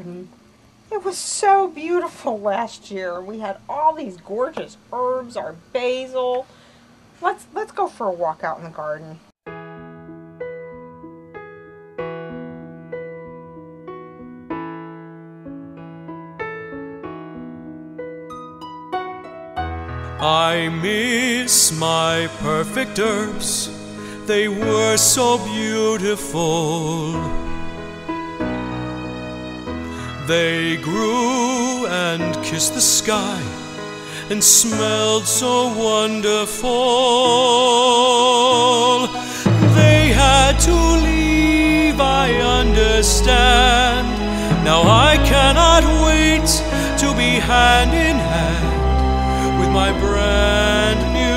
garden. It was so beautiful last year. We had all these gorgeous herbs, our basil. Let's go for a walk out in the garden. I miss my perfect herbs, they were so beautiful. They grew and kissed the sky and smelled so wonderful. They had to leave, I understand. Now I cannot wait to be hand in hand with my brand new